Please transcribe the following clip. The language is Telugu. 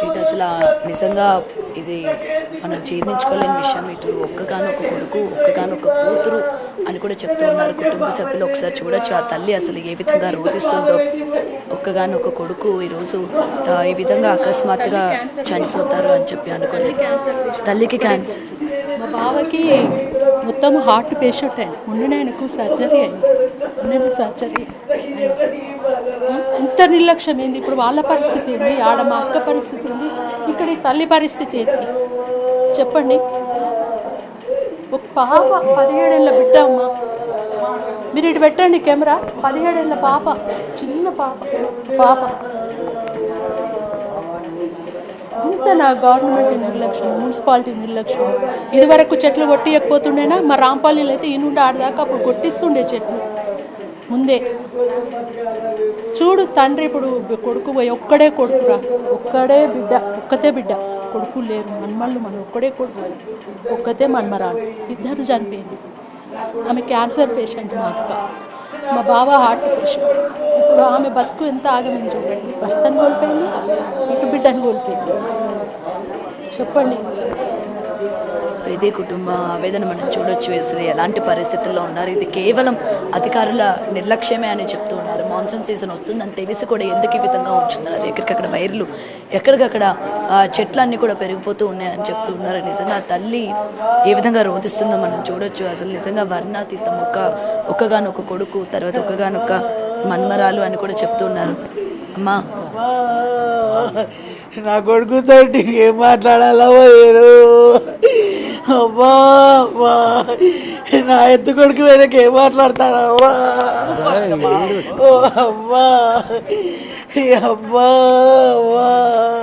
ఇటు అసలు నిజంగా ఇది మనం జీర్ణించుకోలేని విషయం. ఇటు ఒక్కగానొక్క కొడుకు, ఒక్కగానొక్క కూతురు అని కూడా చెప్తూ ఉన్నారు కుటుంబ సభ్యులు. ఒకసారి చూడొచ్చు ఆ తల్లి అసలు ఏ విధంగా రోధిస్తుందో. ఒక్కగానొక్క కొడుకు ఈరోజు ఈ విధంగా అకస్మాత్తుగా చనిపోతారు అని చెప్పి అనుకోలేదు. తల్లికి క్యాన్సర్, మా బావకి మొత్తం హార్ట్ పేషెంట్ అండి. మొన్ననే ఆయనకు సర్జరీ అయింది. మొన్ననే సర్జరీ. ఇంత నిర్లక్ష్యం ఏంది? ఇప్పుడు వాళ్ళ పరిస్థితి ఏంది? ఆడ మా అక్క పరిస్థితి ఏంది? ఇక్కడ ఈ తల్లి పరిస్థితి ఏంది చెప్పండి. ఒక పాప 17 ఏళ్ళ బిడ్డ అమ్మ, మీరు ఇటు పెట్టండి కెమెరా. 17 ఏళ్ళ పాప, చిన్న పాప. ఇంత నా గవర్నమెంట్ నిర్లక్ష్యం, మున్సిపాలిటీ నిర్లక్ష్యం. ఇదివరకు చెట్లు కొట్టియకపోతుండేనా? మా రాంపల్లిలో అయితే ఈ నుండి ఆడదాకా అప్పుడు కొట్టిస్తుండే చెట్లు ముందే. చూడు తండ్రి ఇప్పుడు కొడుకు పోయి ఒక్కడే కొడుకురా, ఒక్కడే బిడ్డ, ఒక్కతే బిడ్డ, కొడుకు లేరు, మన్మళ్ళు మన ఒక్కడే కొడుకు, ఒక్కతే మన్మరాలు, ఇద్దరు చనిపోయింది. ఆమె క్యాన్సర్ పేషెంట్ మా అక్క, మా బావ హార్ట్ పేషెంట్. ఇప్పుడు ఆమె బతుకు ఎంత ఆగమని చూడండి. భర్తను కోల్పోయింది, ఇటు బిడ్డను కోల్పోయింది. చెప్పండి. సో ఇది కుటుంబ ఆవేదన మనం చూడొచ్చు. అసలు ఎలాంటి పరిస్థితుల్లో ఉన్నారు. ఇది కేవలం అధికారుల నిర్లక్ష్యమే అని చెప్తూ ఉన్నారు. మాన్సూన్ సీజన్ వస్తుందని తెలిసి కూడా ఎందుకు ఈ విధంగా ఉంచుతున్నారు? ఎక్కడికక్కడ వైర్లు, ఎక్కడికక్కడ చెట్లన్నీ కూడా పెరిగిపోతూ ఉన్నాయని చెప్తూ ఉన్నారు. నిజంగా తల్లి ఏ విధంగా రోధిస్తుందో మనం చూడొచ్చు. అసలు నిజంగా వర్ణాతీతం. ఒక్కగానొక్క కొడుకు, తర్వాత ఒక్కగానొక్క మన్మరాలు అని కూడా చెప్తూ ఉన్నారు. అమ్మా, నా కొడుకుతో ఏం మాట్లాడాలో అమ్మా, అమ్మా నా ఎత్తు కొడుకు వెనక ఏం మాట్లాడతానమ్మా, అమ్మా, అమ్మా, అమ్మా.